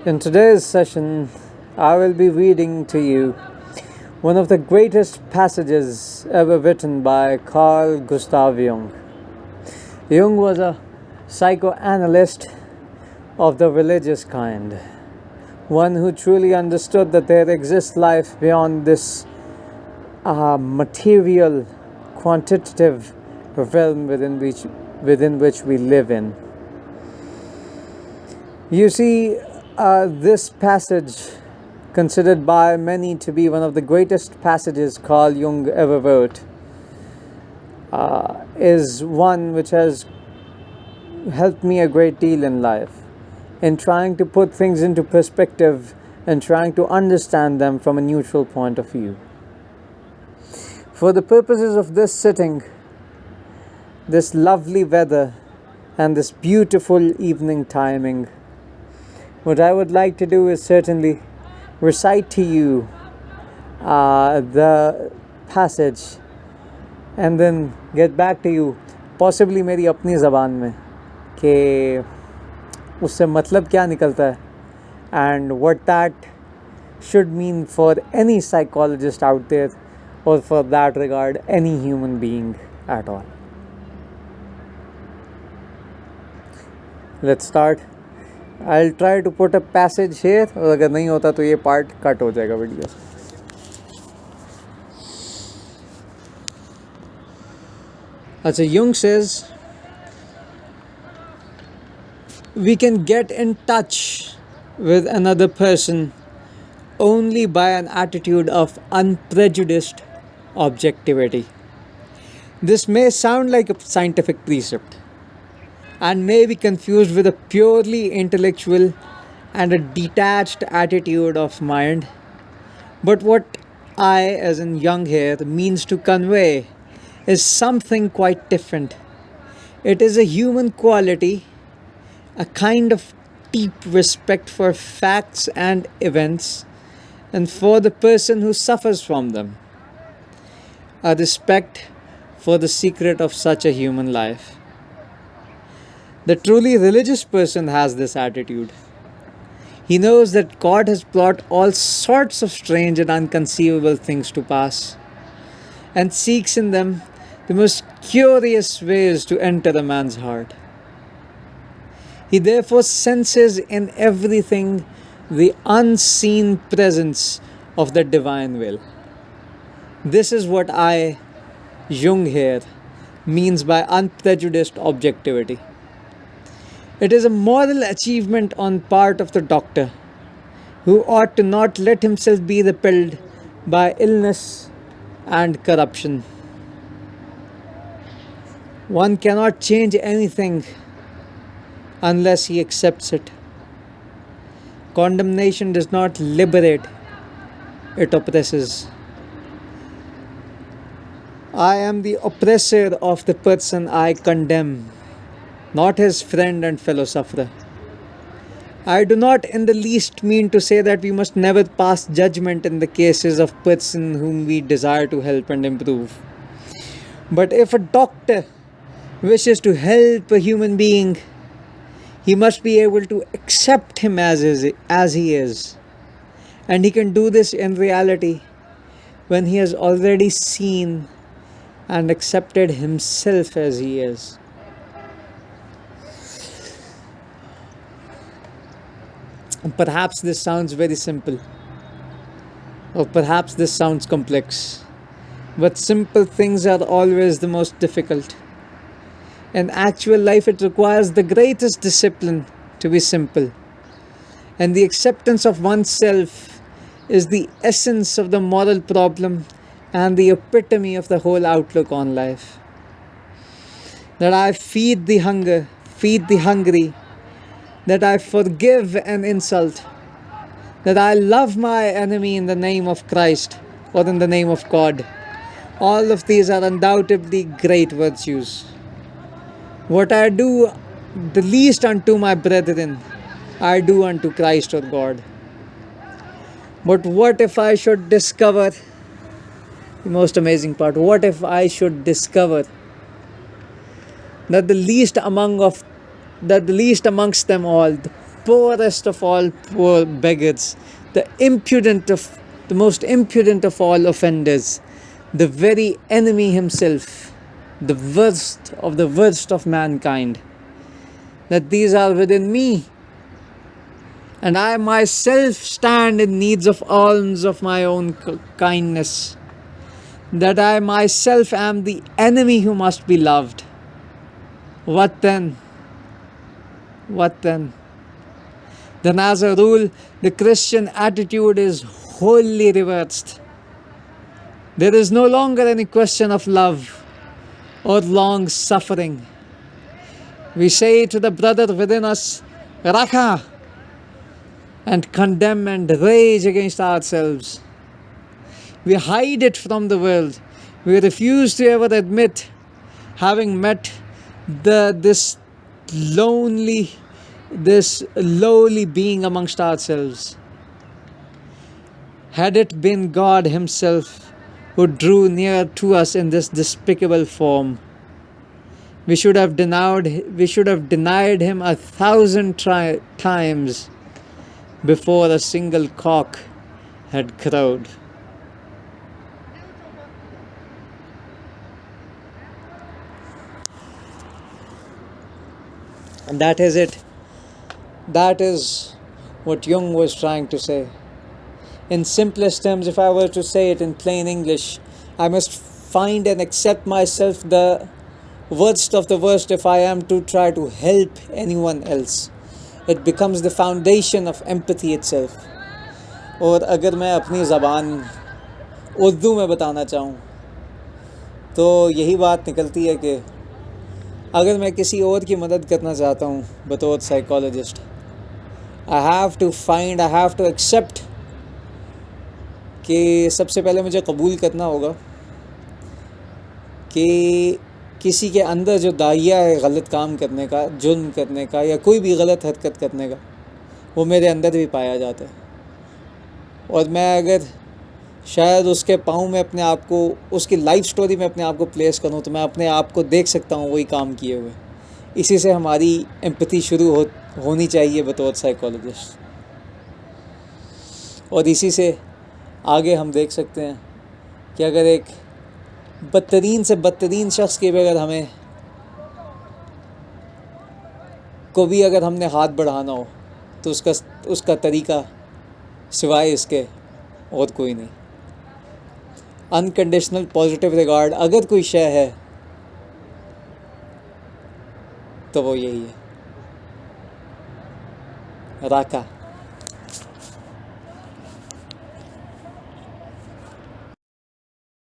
In today's session, I will be reading to you one of the greatest passages ever written by Carl Gustav Jung. Jung was a psychoanalyst of the religious kind, one who truly understood that there exists life beyond this material, quantitative realm within which we live in. You see, this passage, considered by many to be one of the greatest passages Carl Jung ever wrote, is one which has helped me a great deal in life, in trying to put things into perspective and trying to understand them from a neutral point of view. For the purposes of this sitting, this lovely weather and this beautiful evening timing, what I would like to do is certainly recite to you the passage and then get back to you, possibly मेरी अपनी ज़बान में, कि उससे मतलब क्या निकलता है and what that should mean for any psychologist out there, or for that regard any human being at all. Let's start. I'll try to put a passage here, और अगर नहीं होता तो ये part कट हो जाएगा वीडियो से. अच्छा, Jung says, we can get in touch with another person only by an attitude of unprejudiced objectivity. This may sound like a scientific precept and may be confused with a purely intellectual and a detached attitude of mind, but what I, as in Jung here, means to convey is something quite different. It is a human quality, a kind of deep respect for facts and events and for the person who suffers from them, a respect for the secret of such a human life. The truly religious person has this attitude. He knows that God has brought all sorts of strange and unconceivable things to pass, and seeks in them the most curious ways to enter a man's heart. He therefore senses in everything the unseen presence of the divine will. This is what Jung here, means by unprejudiced objectivity. It is a moral achievement on part of the doctor, who ought to not let himself be repelled by illness and corruption. One cannot change anything unless he accepts it. Condemnation does not liberate, it oppresses. I am the oppressor of the person I condemn, not his friend and fellow sufferer. I do not in the least mean to say that we must never pass judgment in the cases of person whom we desire to help and improve. But if a doctor wishes to help a human being, he must be able to accept him as he is. And he can do this in reality when he has already seen and accepted himself as he is. Perhaps this sounds very simple, or perhaps this sounds complex, but simple things are always the most difficult. In actual life, it requires the greatest discipline to be simple, and the acceptance of oneself is the essence of the moral problem and the epitome of the whole outlook on life. That I feed the hungry, that I forgive an insult, that I love my enemy in the name of Christ or in the name of God. All of these are undoubtedly great virtues. What I do the least unto my brethren, I do unto Christ or God. But what if I should discover, the most amazing part, what if I should discover that the least amongst them all, the poorest of all poor beggars, the most impudent of all offenders, the very enemy himself, the worst of the worst of mankind, that these are within me, and I myself stand in needs of alms of my own kindness, that I myself am the enemy who must be loved. What then? What then? Then, as a rule, the Christian attitude is wholly reversed. There is no longer any question of love or long suffering. We say to the brother within us, Rakha, and condemn and rage against ourselves. We hide it from the world. We refuse to ever admit having met this lowly being amongst ourselves. Had it been God Himself who drew near to us in this despicable form, we should have denied Him 1,000 times before a single cock had crowed. And that is it. That is what Jung was trying to say. In simplest terms, if I were to say it in plain English, I must find and accept myself the worst of the worst if I am to try to help anyone else. It becomes the foundation of empathy itself. और अगर मैं अपनी ज़बान उर्दू में बताना चाहूँ तो यही बात निकलती है कि अगर मैं किसी और की मदद करना चाहता हूँ बतौर psychologist, I have to accept कि सबसे पहले मुझे कबूल करना होगा कि किसी के अंदर जो दाहिया है गलत काम करने का, जुर्म करने का या कोई भी गलत हरकत करने का, वो मेरे अंदर भी पाया जाता है। और मैं अगर शायद उसके पाँव में अपने आप को, उसकी लाइफ स्टोरी में अपने आप को प्लेस करूँ तो मैं अपने आप को देख सकता हूँ वही काम किए हुए। इसी से हमारी एम्पैथी शुरू होनी चाहिए बतौर साइकोलॉजिस्ट। और इसी से आगे हम देख सकते हैं कि अगर एक बदतरीन से बदतरीन शख्स की भी अगर हमने हाथ बढ़ाना हो तो उसका तरीका सिवाय इसके और कोई नहीं। अनकंडीशनल पॉजिटिव रिगार्ड अगर कोई शय है तो वो यही है, राका।